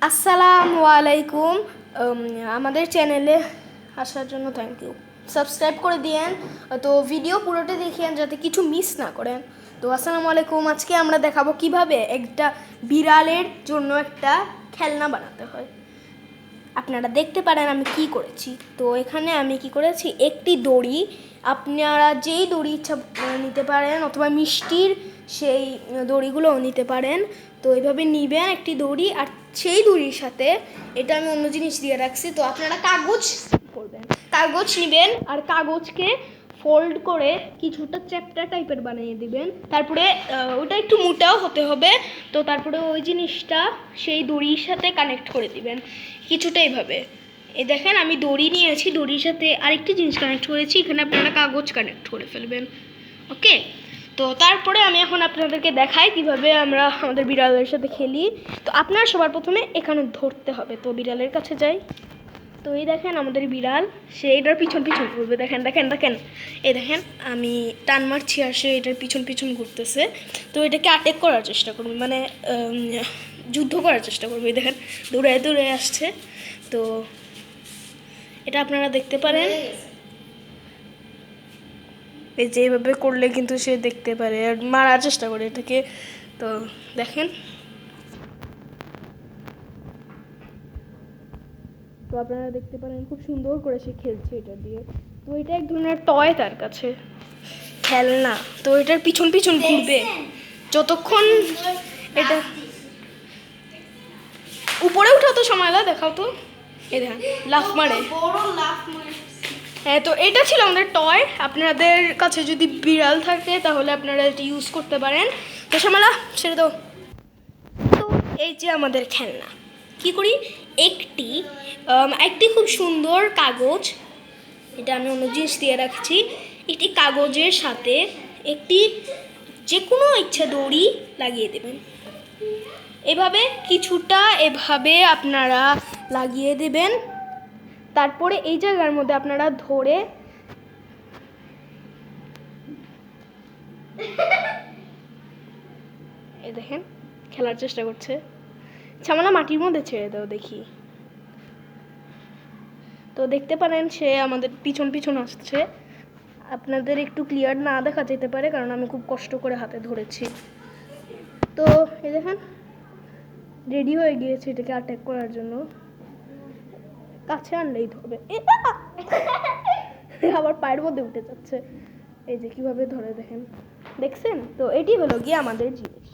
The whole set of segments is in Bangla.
আসসালামু আলাইকুম। আমাদের চ্যানেলে আসার জন্য থ্যাংক ইউ। সাবস্ক্রাইব করে দিয়েন, তো ভিডিও পুরোটা দেখিয়েন যাতে কিছু মিস না করেন। তো আসসালামু আলাইকুম। আজকে আমরা দেখাবো কিভাবে একটা বিড়ালের জন্য একটা খেলনা বানাতে হয়। আপনারা দেখতে পারেন আমি কি করেছি। তো এখানে আমি কি করেছি, একটি দড়ি, আপনারা যেই দড়ি ইচ্ছা নিতে পারেন, অথবা মিষ্টির সেই দড়িগুলোও নিতে পারেন। তো এইভাবে নিবেন একটি দড়ি, আর সেই দড়ির সাথে এটা আমি অন্য জিনিস দিয়ে রাখছি। তো আপনারা কাগজ করবেন, কাগজ নেবেন আর কাগজকে ফোল্ড করে কিছুটা চ্যাপ্টা টাইপের বানিয়ে দিবেন। তারপরে ওটা একটু মোটাও হতে হবে। তো তারপরে ওই জিনিসটা সেই দড়ির সাথে কানেক্ট করে দিবেন কিছুটা এইভাবে। এই দেখেন আমি দড়ি নিয়েছি, দড়ির সাথে আরেকটি জিনিস কানেক্ট করেছি, এখানে আপনারা কাগজ কানেক্ট করে ফেলবেন। ওকে, তো তারপরে আমি এখন আপনাদেরকে দেখাই কিভাবে আমরা আমাদের বিড়ালের সাথে খেলি। তো আপনার সবার প্রথমে এখানে ধরতে হবে। তো বিড়ালের কাছে যাই। তো এই দেখেন আমাদের বিড়াল, সে এটার পিছন পিছন ঘুরবে। দেখেন দেখেন দেখেন, এই দেখেন আমি টান মারছি আর সে এটার পিছন পিছন ঘুরতেছে। তো এটাকে অ্যাটাক করার চেষ্টা করবে, মানে যুদ্ধ করার চেষ্টা করবে। এই দেখেন দৌড়ে দৌড়ে আসছে। তো এটা আপনারা দেখতে পারেন, এই যেভাবে করলে কিন্তু সে দেখতে পারে আর মারার চেষ্টা করে এটাকে। তো দেখেন, তো আপনারা দেখতে পারেন খুব সুন্দর করে সে খেলছে এটা দিয়ে। তো এটা এক ধরনের টয় তার কাছে, খেলনা। তো এটার পিছন পিছন ঘুরবে যতক্ষণ এটা উপরে উঠাও। তো সময় লাগে, দেখাও তো। এই দেখেন লাফ মারে, হ্যাঁ। তো এটা ছিল আমাদের টয়। আপনাদের কাছে যদি বিড়াল থাকে তাহলে আপনারা এটা ইউজ করতে পারেন। তো শ্যামালা ছেড়ে দাও। তো এই যে আমাদের খেলনা, কি করি, একটি খুব সুন্দর কাগজ, এটা আমি অন্য জিনিস দিয়ে রাখছি। একটি কাগজের সাথে একটি যে কোনো ইচ্ছা দড়ি লাগিয়ে দেবেন। এভাবে কিছুটা এভাবে আপনারা লাগিয়ে দেবেন। তারপরে এই জায়গার মধ্যে আপনারা ধরে এই দেখেন খেলার চেষ্টা করছে। ছামালা মাটির মধ্যে ছেড়ে দাও দেখি। তো দেখতে পারেন সে আমাদের পিছন পিছন আসছে। আপনাদের একটু ক্লিয়ার না দেখা যেতে পারে কারণ আমি খুব কষ্ট করে হাতে ধরেছি। তো এই দেখেন রেডি হয়ে গিয়েছে এটাকে অ্যাটাক করার জন্য। কাছে আনলেই ধরবে, আবার পায়ের মধ্যে উঠে যাচ্ছে। এই যে কিভাবে ধরে দেখেন, দেখছেন? তো এটি হলো গিয়ে আমাদের জিনিস।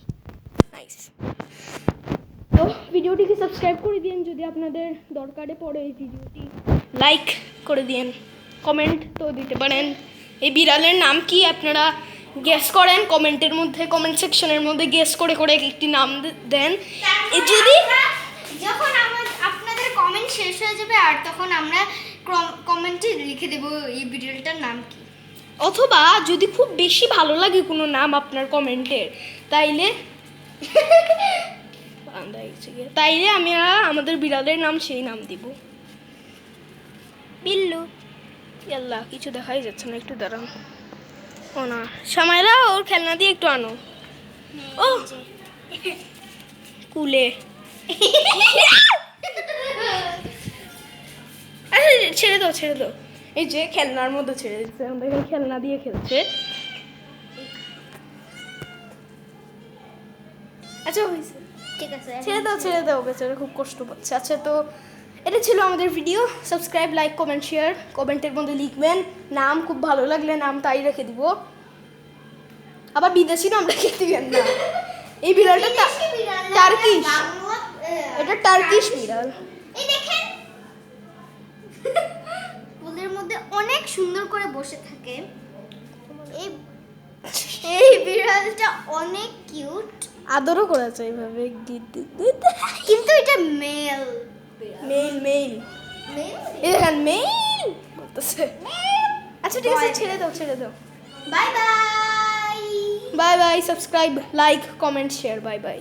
নাইস। তো ভিডিওটিকে সাবস্ক্রাইব করে দিন যদি আপনাদের দরকারে পড়ে। এই ভিডিওটি লাইক করে দিন, কমেন্ট তো দিতে পারেন। এই বিড়ালের নাম কি আপনারা গেস করেন কমেন্টের মধ্যে, কমেন্ট সেকশনের মধ্যে গেস করে করে একটি নাম দেন। যদি যখন আপনাদের কমেন্ট শেষ হয়ে যাবে আর তখন আমরা কমেন্টে লিখে দেব এই বিড়ালটার নাম কি। অথবা যদি খুব বেশি ভালো লাগে কোনো নাম আপনার কমেন্টের, তাইলে আমি আমাদের বিড়ালের নাম সেই নাম দিব। বিল্লু। ইয়াল্লা, কিছু দেখাই যাচ্ছে না, একটু দাঁড়ান। ও না, সামাইলা ওর খেলনা দিয়ে একটু আনো। ও কুলে ছেড়ে দাও ছেড়ে দাও। এই যে খেলনার মধ্যে ছেড়ে দিচ্ছে, আমাদের খেলনা দিয়ে খেলছে। আচ্ছা হয়েছে, ঠিক আছে, ছেড়ে দাও, বেচারা খুব কষ্ট পাচ্ছে। আচ্ছা, তো এটা ছিল আমাদের video. Subscribe, like, comment, share. কমেন্টের মধ্যে লিখবেন নাম, খুব ভালো লাগলে নাম তাই রেখে দিব। আবার বিদেশি নাম রেখে দিবেন না। এই বিড়ালটা টার্কিশ, এটা টার্কিশ বিড়াল। এই দেখেন ফুলের মধ্যে অনেক সুন্দর করে বসে থাকে। এই বিড়ালটা অনেক কিউট, আদরও করেছে এইভাবে, কিন্তু এটা মেল মেল মেল এখান মেল বলতেছে। আচ্ছা ঠিক আছে, ছেড়ে দাও। Bye bye. Bye bye. Subscribe, like, comment, share. Bye bye.